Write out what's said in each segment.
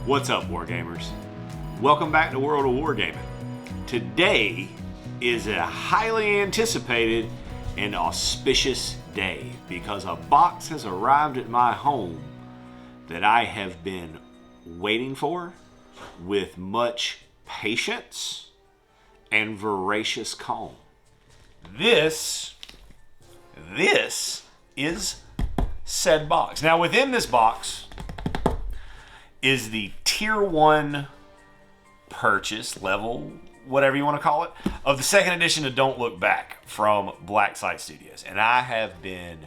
What's up, Wargamers? Welcome back to World of Wargaming. Today is a highly anticipated and auspicious day because a box has arrived at my home that I have been waiting for with much patience and voracious calm. This is said box. Now within this box is the tier 1 purchase level, whatever you want to call it, of the second edition of Don't Look Back from Black Site Studios. And I have been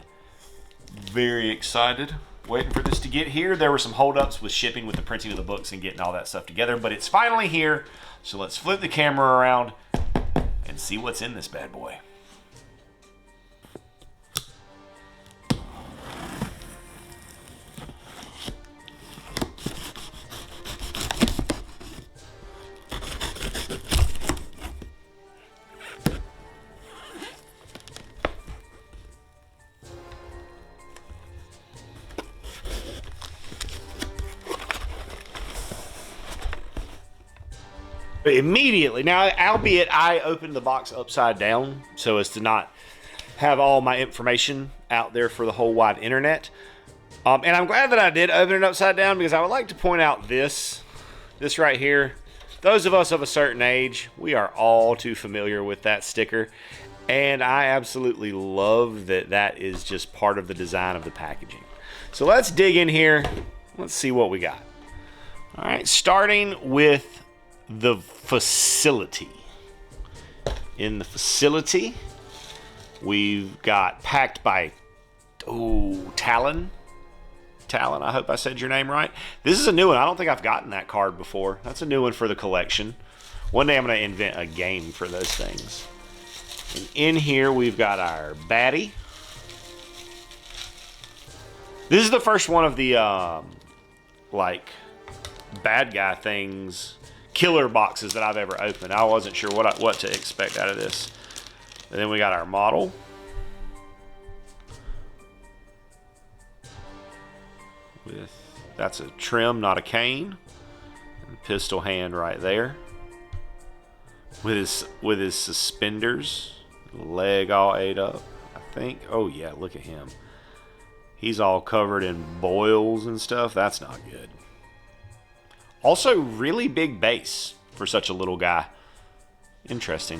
very excited waiting for this to get here. There were some holdups with shipping with the printing of the books and getting all that stuff together, but it's finally here. So let's flip the camera around and see what's in this bad boy. Immediately, now, albeit I opened the box upside down so as to not have all my information out there for the whole wide internet. And I'm glad that I did open it upside down because I would like to point out this right here. Those of us of a certain age, we are all too familiar with that sticker. And I absolutely love that that is just part of the design of the packaging. So let's dig in here. Let's see what we got. All right, starting with the facility. In the facility, we've got packed by Talon, I hope I said your name right. This is a new one. I don't think I've gotten that card before. That's a new one for the collection. One day I'm going to invent a game for those things. And in here we've got our baddie. This is the first one of the like bad guy things, killer boxes that I've ever opened. I wasn't sure what to expect out of this. And then we got our model. That's a trim, not a cane. And pistol hand right there. With his suspenders, leg all ate up, I think. Oh yeah, look at him. He's all covered in boils and stuff. That's not good. Also, really big base for such a little guy. Interesting.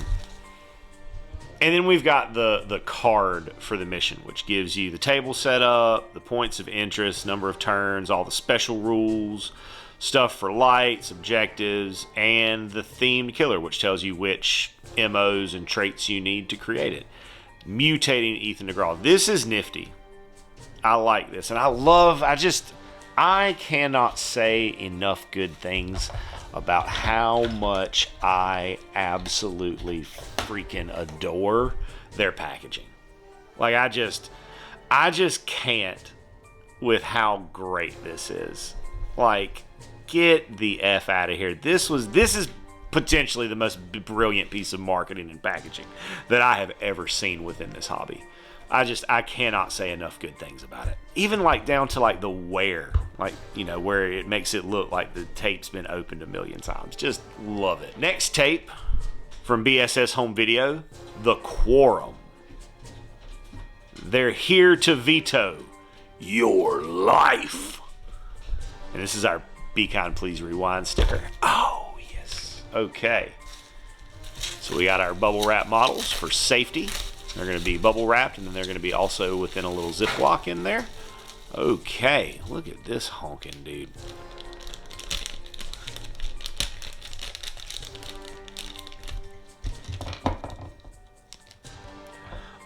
And then we've got the card for the mission, which gives you the table setup, the points of interest, number of turns, all the special rules, stuff for lights, objectives, and the themed killer, which tells you which MOs and traits you need to create it. Mutating Ethan DeGraw. This is nifty. I like this. And I cannot say enough good things about how much I absolutely freaking adore their packaging. Like, I just can't with how great this is. Like, get the F out of here. This is potentially the most brilliant piece of marketing and packaging that I have ever seen within this hobby. I cannot say enough good things about it. Even like down to like the wear, like, you know, where it makes it look like the tape's been opened a million times. Just love it. Next tape from BSS Home Video, The Quorum. They're here to veto your life. And this is our Be Kind Please Rewind sticker. Oh, yes. Okay. So we got our bubble wrap models for safety. They're going to be bubble wrapped, and then they're going to be also within a little Ziploc in there. Okay, look at this honking dude.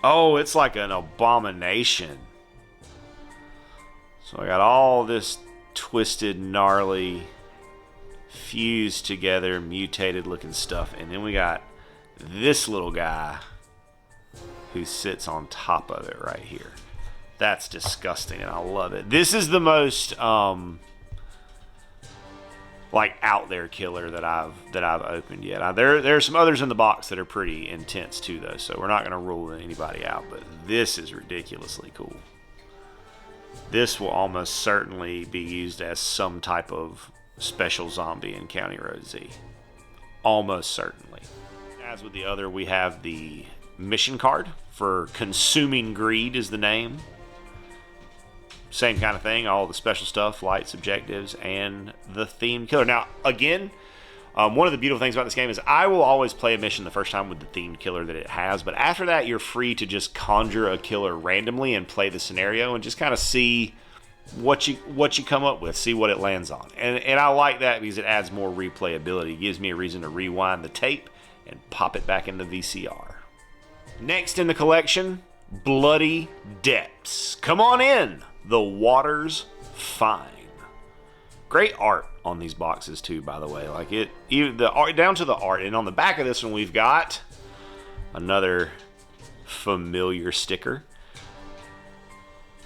Oh, it's like an abomination. So I got all this twisted, gnarly, fused together, mutated looking stuff. And then we got this little guy who sits on top of it right here. That's disgusting, and I love it. This is the most like out there killer that I've opened yet. There's some others in the box that are pretty intense too, though, so we're not going to rule anybody out. But this is ridiculously cool. This will almost certainly be used as some type of special zombie in County Road Z. Almost certainly. As with the other, we have the mission card for Consuming Greed is the name. Same kind of thing, all the special stuff, lights, objectives, and the themed killer. Now, again, one of the beautiful things about this game is I will always play a mission the first time with the themed killer that it has, but after that, you're free to just conjure a killer randomly and play the scenario and just kind of see what you come up with, see what it lands on. And I like that because it adds more replayability. It gives me a reason to rewind the tape and pop it back in the VCR. Next in the collection, Bloody Depths. Come on in! The water's fine. Great art on these boxes too, by the way. Like even the art down to the art. And on the back of this one, we've got another familiar sticker.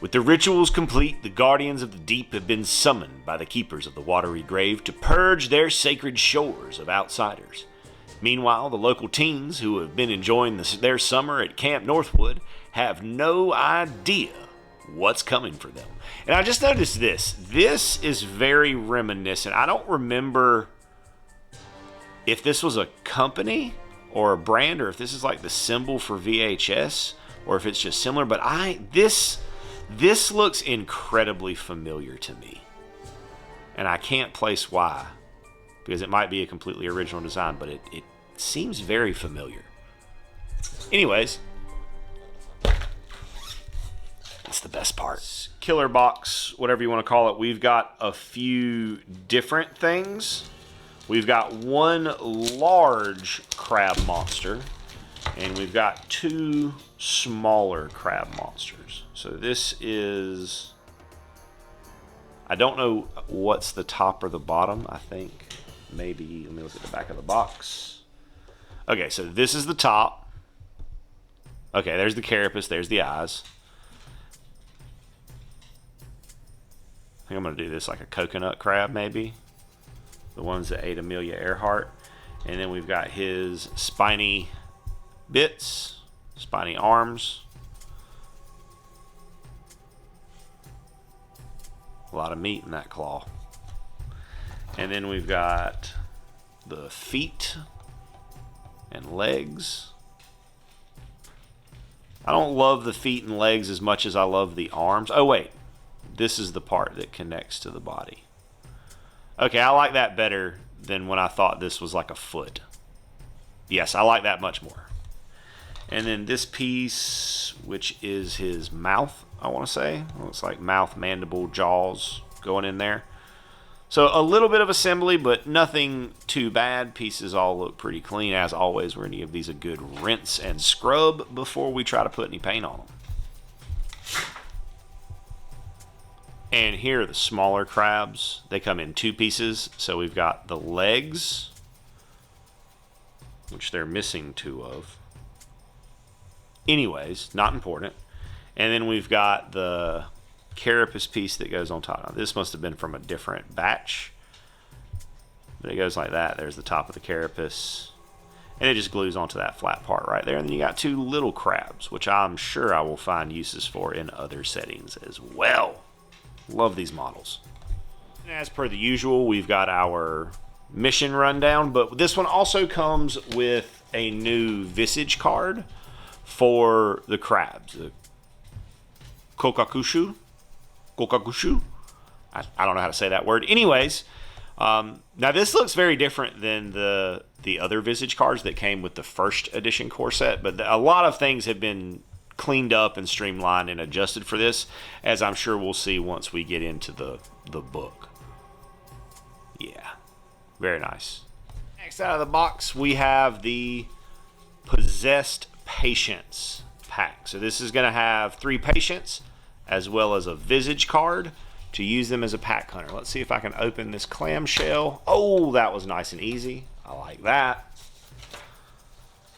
With the rituals complete, the guardians of the deep have been summoned by the keepers of the watery grave to purge their sacred shores of outsiders. Meanwhile, the local teens who have been enjoying their summer at Camp Northwood have no idea what's coming for them. And I just noticed this. This is very reminiscent. I don't remember if this was a company or a brand or if this is like the symbol for VHS or if it's just similar, but this looks incredibly familiar to me. And I can't place why, because it might be a completely original design, but it seems very familiar. Anyways, it's the best part. Killer box, whatever you want to call it. We've got a few different things. We've got one large crab monster, and we've got two smaller crab monsters. So this is, I don't know what's the top or the bottom. I think maybe, let me look at the back of the box. Okay, so this is the top. Okay, there's the carapace, there's the eyes. I think I'm going to do this like a coconut crab, maybe. The ones that ate Amelia Earhart. And then we've got his spiny bits, spiny arms. A lot of meat in that claw. And then we've got the feet and legs. I don't love the feet and legs as much as I love the arms. Oh, wait. This is the part that connects to the body. Okay, I like that better than when I thought this was like a foot. Yes, I like that much more. And then this piece, which is his mouth, I want to say. Looks like mouth, mandible, jaws going in there. So a little bit of assembly, but nothing too bad. Pieces all look pretty clean. As always, we're going to give these a good rinse and scrub before we try to put any paint on them. And here are the smaller crabs. They come in two pieces. So we've got the legs, which they're missing two of. Anyways, not important. And then we've got the carapace piece that goes on top. Now, this must have been from a different batch. But it goes like that. There's the top of the carapace. And it just glues onto that flat part right there. And then you got two little crabs, which I'm sure I will find uses for in other settings as well. Love these models. And as per the usual, we've got our mission rundown, but this one also comes with a new visage card for the crabs. The Kokakushu? I don't know how to say that word. Anyways, now this looks very different than the other visage cards that came with the first edition core set, but a lot of things have been cleaned up and streamlined and adjusted for this, as I'm sure we'll see once we get into the book. Yeah, very nice. Next out of the box, we have the Possessed Patients pack. So this is going to have 3 patients as well as a visage card to use them as a pack hunter. Let's see if I can open this clamshell. Oh, that was nice and easy. I like that.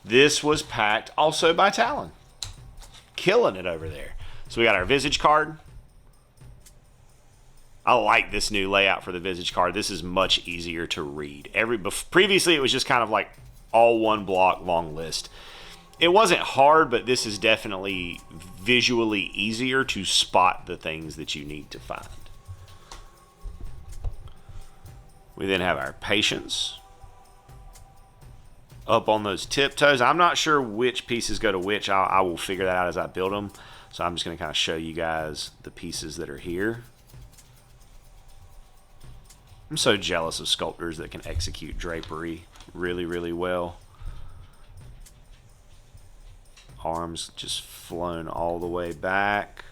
This was packed also by Talon. Killing it over there. So we got our visage card. I like this new layout for the visage card. This is much easier to read. Previously it was just kind of like all one block long list. It wasn't hard, but this is definitely visually easier to spot the things that you need to find. We then have our patience. Up on those tiptoes. I'm not sure which pieces go to which. I will figure that out as I build them. So I'm just going to kind of show you guys the pieces that are here. I'm so jealous of sculptors that can execute drapery really, really well. Arms just flown all the way back.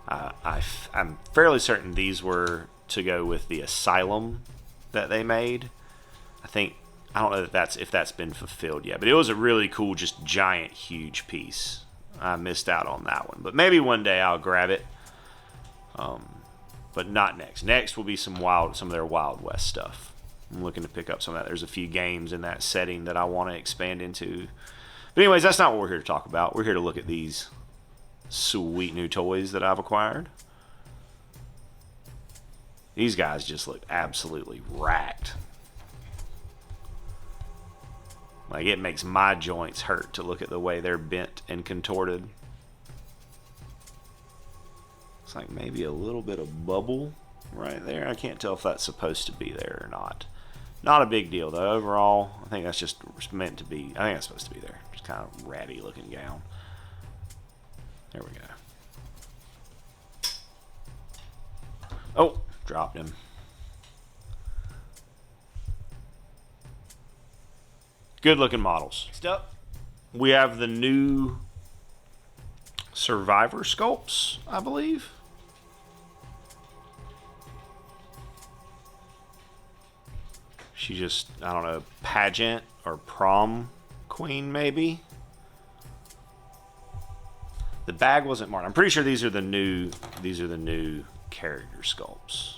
I'm fairly certain these were to go with the asylum that they made. I don't know if that's been fulfilled yet, but it was a really cool, just giant, huge piece. I missed out on that one, but maybe one day I'll grab it. But not next. Next will be some of their Wild West stuff. I'm looking to pick up some of that. There's a few games in that setting that I want to expand into. But anyways, that's not what we're here to talk about. We're here to look at these sweet new toys that I've acquired. These guys just look absolutely racked. Like, it makes my joints hurt to look at the way they're bent and contorted. It's like maybe a little bit of bubble right there. I can't tell if that's supposed to be there or not. Not a big deal, though. Overall, I think that's just meant to be. I think that's supposed to be there. Just kind of ratty looking gown. There we go. Oh, dropped him. Good looking models. Next up, we have the new Survivor sculpts, I believe. She just, I don't know, pageant or prom queen maybe. The bag wasn't marked. I'm pretty sure these are the new character sculpts.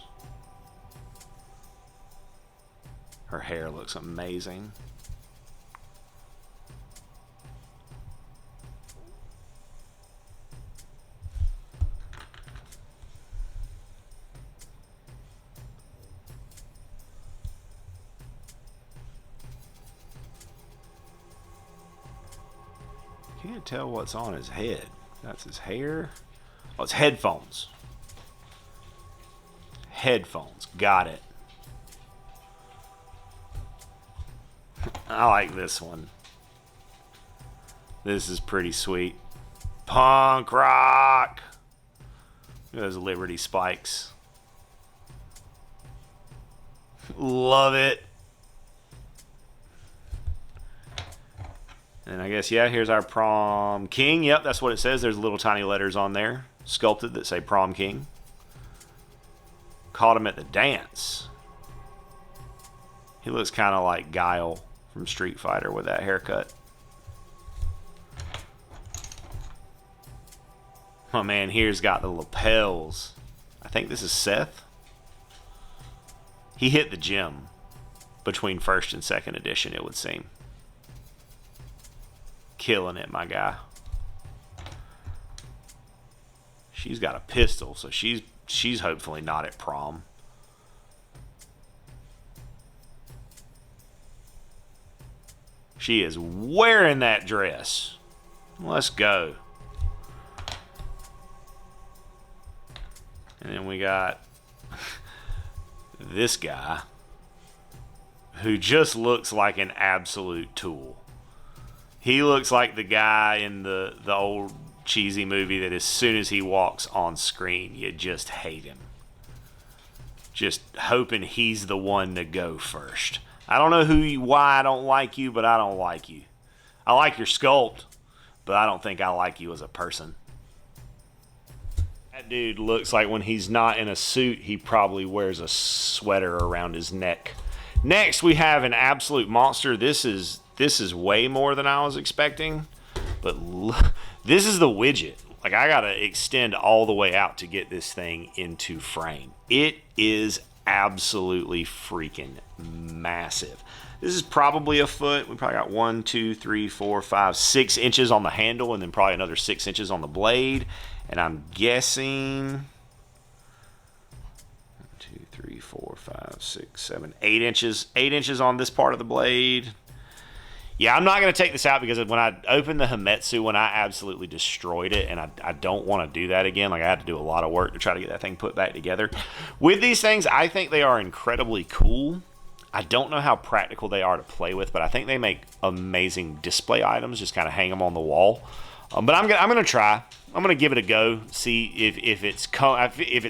Her hair looks amazing. Can't tell what's on his head. That's his hair. Oh, it's headphones. Headphones. Got it. I like this one. This is pretty sweet. Punk rock. Those Liberty spikes. Love it. And I guess, yeah, here's our prom king. Yep, that's what it says. There's little tiny letters on there, sculpted, that say prom king. Caught him at the dance. He looks kind of like Guile from Street Fighter with that haircut. Oh man, here's got the lapels. I think this is Seth. He hit the gym between first and second edition, it would seem. Killing it, my guy. She's got a pistol, so she's hopefully not at prom. She is wearing that dress. Let's go. And then we got this guy who just looks like an absolute tool. He looks like the guy in the old cheesy movie that as soon as he walks on screen, you just hate him. Just hoping he's the one to go first. I don't know why I don't like you, but I don't like you. I like your sculpt, but I don't think I like you as a person. That dude looks like when he's not in a suit, he probably wears a sweater around his neck. Next, we have an absolute monster. This is way more than I was expecting, but this is the widget. Like, I gotta extend all the way out to get this thing into frame. It is absolutely freaking massive. This is probably a foot. We probably got 1, 2, 3, 4, 5, 6 inches on the handle, and then probably another 6 inches on the blade. And I'm guessing 1, 2, 3, 4, 5, 6, 7, 8 inches. 8 inches on this part of the blade. Yeah, I'm not going to take this out because when I opened the Himetsu one, I absolutely destroyed it, and I don't want to do that again. Like, I had to do a lot of work to try to get that thing put back together. With these things, I think they are incredibly cool. I don't know how practical they are to play with, but I think they make amazing display items. Just kind of hang them on the wall. But I'm gonna try. I'm gonna give it a go. See if it's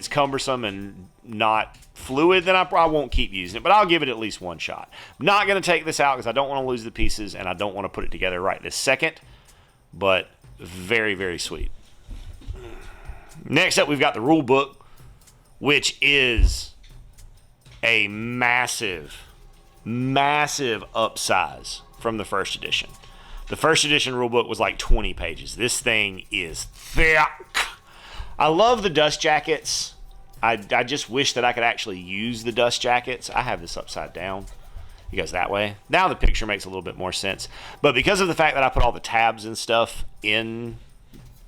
cumbersome and not fluid, then I won't keep using it. But I'll give it at least one shot. I'm not gonna take this out because I don't want to lose the pieces and I don't want to put it together right this second. But very, very sweet. Next up, we've got the rule book, which is a massive upsize from the first edition. The first edition rulebook was like 20 pages. This thing is thick. I love the dust jackets. I just wish that I could actually use the dust jackets. I have this upside down. It goes that way. Now the picture makes a little bit more sense. But because of the fact that I put all the tabs and stuff in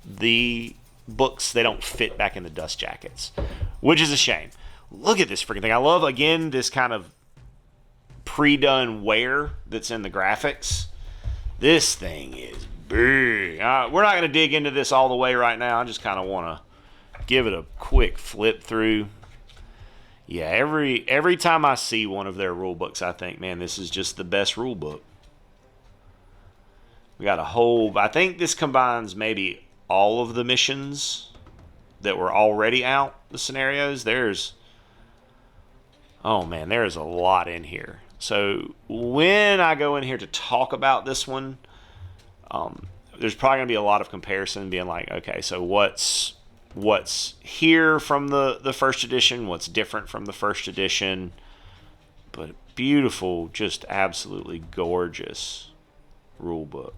the books, they don't fit back in the dust jackets, which is a shame. Look at this freaking thing. I love, again, this kind of pre-done wear that's in the graphics. This thing is big. We're not going to dig into this all the way right now. I just kind of want to give it a quick flip through. Yeah, every time I see one of their rule books, I think, man, this is just the best rule book. We got a whole... I think this combines maybe all of the missions that were already out, the scenarios. Oh, man, there's a lot in here. So when I go in here to talk about this one, there's probably going to be a lot of comparison, being like, okay, so what's here from the first edition, what's different from the first edition. But beautiful, just absolutely gorgeous rule book.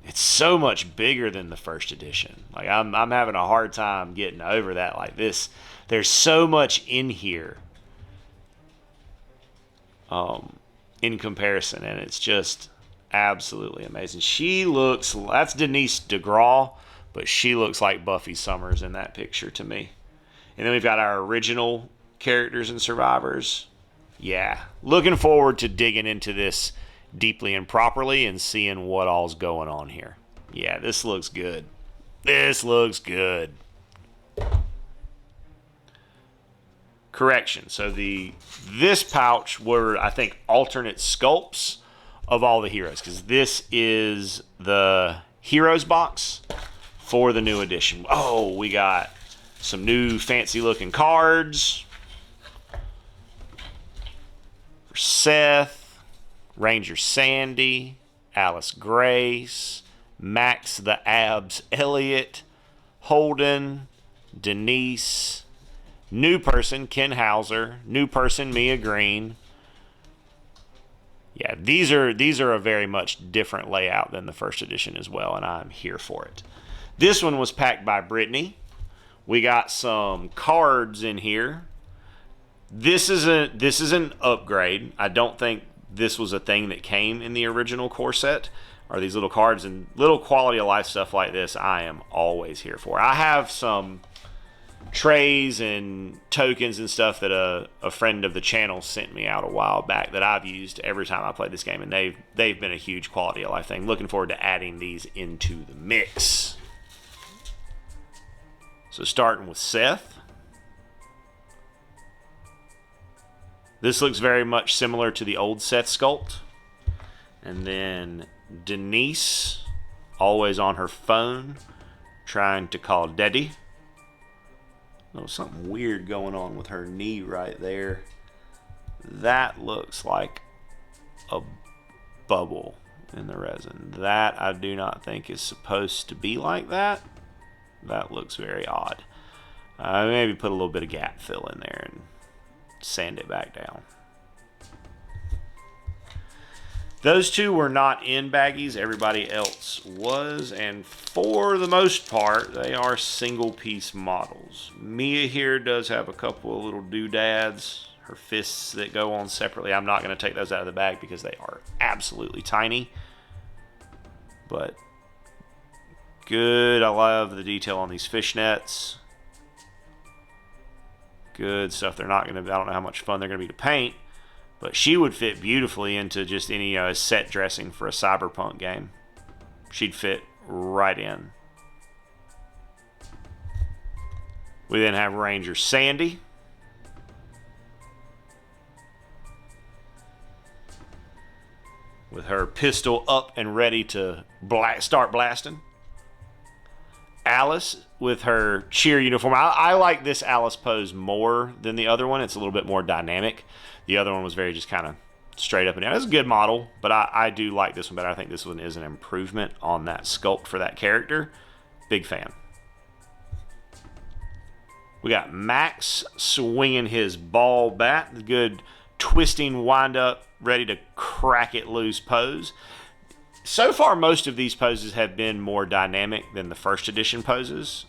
It's so much bigger than the first edition. Like, I'm having a hard time getting over that. Like, this, there's so much in here in comparison, and it's just absolutely amazing. She looks, that's Denise DeGraw, but she looks like Buffy Summers in that picture to me. And then we've got our original characters and survivors. Yeah, looking forward to digging into this deeply and properly and seeing what all's going on here. Yeah, this looks good. This looks good. Correction. So this pouch were, I think, alternate sculpts of all the heroes, because this is the heroes box for the new edition. Oh, we got some new fancy looking cards for Seth, Ranger Sandy, Alice Grace, Max the Abs Elliott, Holden, Denise, new person Ken Hauser, new person Mia Green. Yeah, these are a very much different layout than the first edition as well, and I'm here for it. This one was packed by Brittany. We got some cards in here. This is an upgrade. I don't think this was a thing that came in the original core set, are these little cards, and little quality of life stuff like this I am always here for. I have some trays and tokens and stuff that a friend of the channel sent me out a while back that I've used every time I play this game, and they've been a huge quality of life thing. Looking forward to adding these into the mix. So starting with Seth. This looks very much similar to the old Seth sculpt. And then Denise, always on her phone, trying to call Daddy. Oh, something weird going on with her knee right there. That looks like a bubble in the resin. That I do not think is supposed to be like that. That looks very odd. Maybe put a little bit of gap fill in there and sand it back down. Those two were not in baggies. Everybody else was, and for the most part, they are single piece models. Mia here does have a couple of little doodads, her fists that go on separately. I'm not going to take those out of the bag because they are absolutely tiny. But good. I love the detail on these fishnets. Good stuff. They're not going to, I don't know how much fun they're going to be to paint, but she would fit beautifully into just any set dressing for a cyberpunk game. She'd fit right in. We then have Ranger Sandy. With her pistol up and ready to start blasting. Alice with her cheer uniform. I like this Alice pose more than the other one. It's a little bit more dynamic. The other one was very just kind of straight up and down. It's a good model, but I do like this one better. I think this one is an improvement on that sculpt for that character. Big fan. We got Max swinging his ball bat. Good twisting wind up, ready to crack it loose pose. So far, most of these poses have been more dynamic than the first edition poses,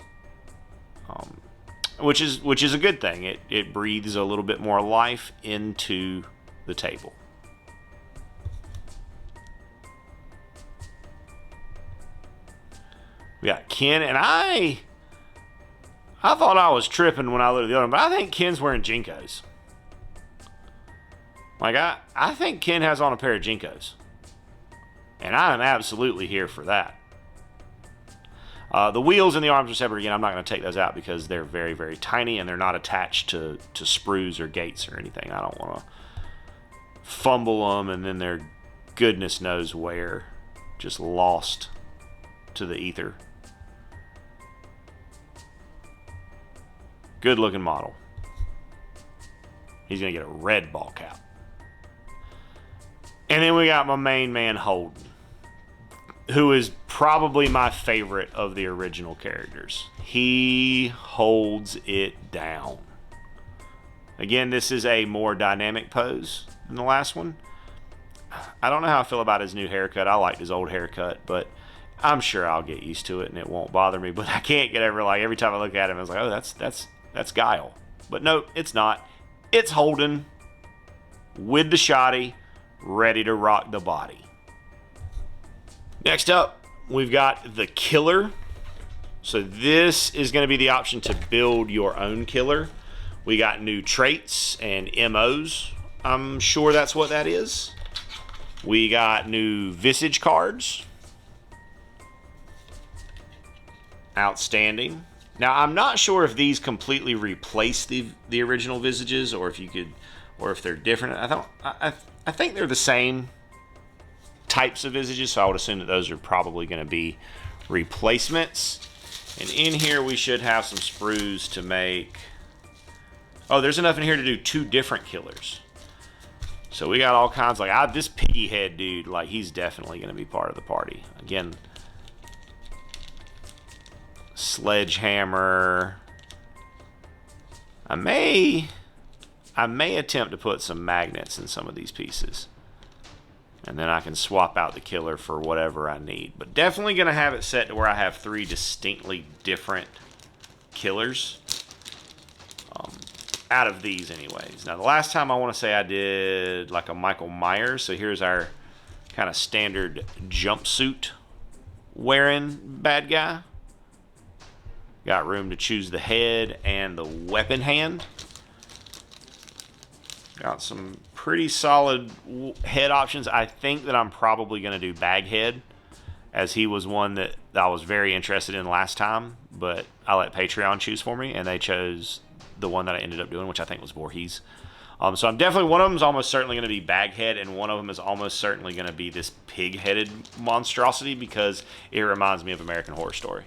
which is a good thing. It breathes a little bit more life into the table. We got Ken, and I thought I was tripping when I looked at the other one, but I think Ken's wearing Jinkos. Like, I think Ken has on a pair of Jinkos. And I am absolutely here for that. The wheels and the arms are separate. Again, I'm not going to take those out because they're very, very tiny and they're not attached to sprues or gates or anything. I don't want to fumble them and then they're goodness knows where. Just lost to the ether. Good looking model. He's going to get a red ball cap. And then we got my main man Holden, who is probably my favorite of the original characters. He holds it down. Again, this is a more dynamic pose than the last one. I don't know how I feel about his new haircut. I liked his old haircut, but I'm sure I'll get used to it and it won't bother me. But I can't get over, like, every time I look at him, I was like, oh, that's Guile. But no, it's not. It's Holden with the shotty, ready to rock the body. Next up, we've got the killer. So this is going to be the option to build your own killer. We got new traits and MOs. I'm sure that's what that is. We got new visage cards. Outstanding. Now, I'm not sure if these completely replace the original visages or if they're different. I think they're the same types of visages, so I would assume that those are probably going to be replacements. And in here we should have some sprues to make... Oh, there's enough in here to do 2 different killers. So we got all kinds, like, this piggy head dude, like, he's definitely going to be part of the party. Again, sledgehammer. I may attempt to put some magnets in some of these pieces. And then I can swap out the killer for whatever I need. But definitely going to have it set to where I have 3 distinctly different killers. Out of these anyways. Now the last time I want to say I did like a Michael Myers. So here's our kind of standard jumpsuit wearing bad guy. Got room to choose the head and the weapon hand. Got some pretty solid head options. I think that I'm probably going to do Baghead, as he was one that I was very interested in last time, but I let Patreon choose for me, and they chose the one that I ended up doing, which I think was Voorhees. So I'm definitely, one of them is almost certainly going to be Baghead, and one of them is almost certainly going to be this pig-headed monstrosity because it reminds me of American Horror Story.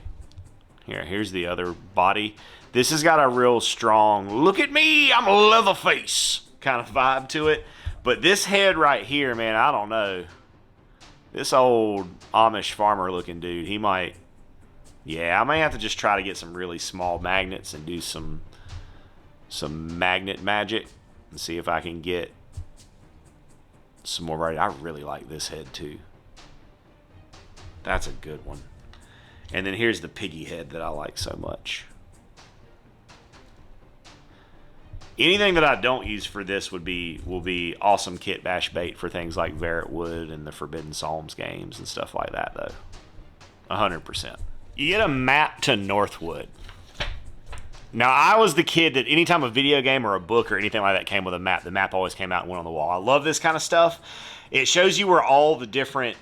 Here's the other body. This has got a real strong, look at me, I'm a Leatherface kind of vibe to it. But this head right here, man, I don't know. This old Amish farmer looking dude, he might... Yeah, I may have to just try to get some really small magnets and do some magnet magic and see if I can get some more variety. I really like this head too. That's a good one. And then here's the piggy head that I like so much. Anything that I don't use for this will be awesome kit bash bait for things like Verret Wood and the Forbidden Psalms games and stuff like that, though. 100%. You get a map to Northwood. Now, I was the kid that anytime a video game or a book or anything like that came with a map, the map always came out and went on the wall. I love this kind of stuff. It shows you where all the different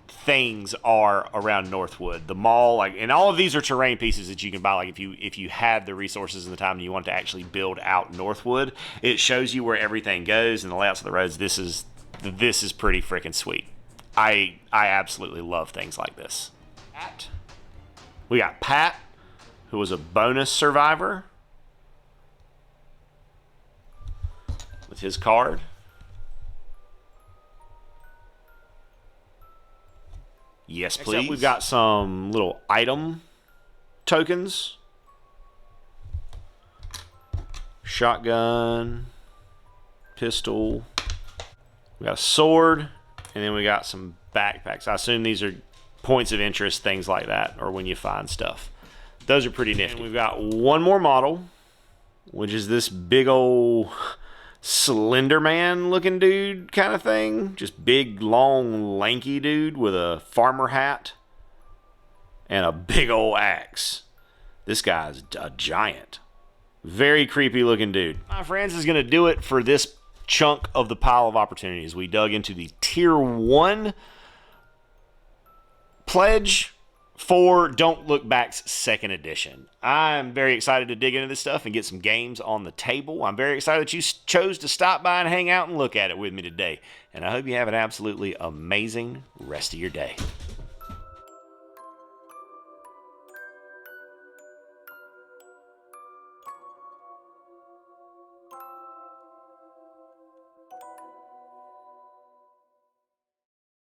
things are around Northwood. The mall, like, and all of these are terrain pieces that you can buy. Like if you had the resources and the time and you want to actually build out Northwood, it shows you where everything goes and the layouts of the roads. This is pretty freaking sweet. I absolutely love things like this. We got Pat, who was a bonus survivor with his card. Yes, please. Next up, we've got some little item tokens. Shotgun, pistol. We got a sword, and then we got some backpacks. I assume these are points of interest, things like that, or when you find stuff. Those are pretty nifty. And we've got one more model, which is this big old Slender Man looking dude kind of thing. Just big, long, lanky dude with a farmer hat and a big old axe. This guy's a giant. Very creepy looking dude. My friends, is going to do it for this chunk of the pile of opportunities. We dug into the Tier 1 pledge for Don't Look Back's 2nd edition. I'm very excited to dig into this stuff and get some games on the table. I'm very excited that you chose to stop by and hang out and look at it with me today. And I hope you have an absolutely amazing rest of your day.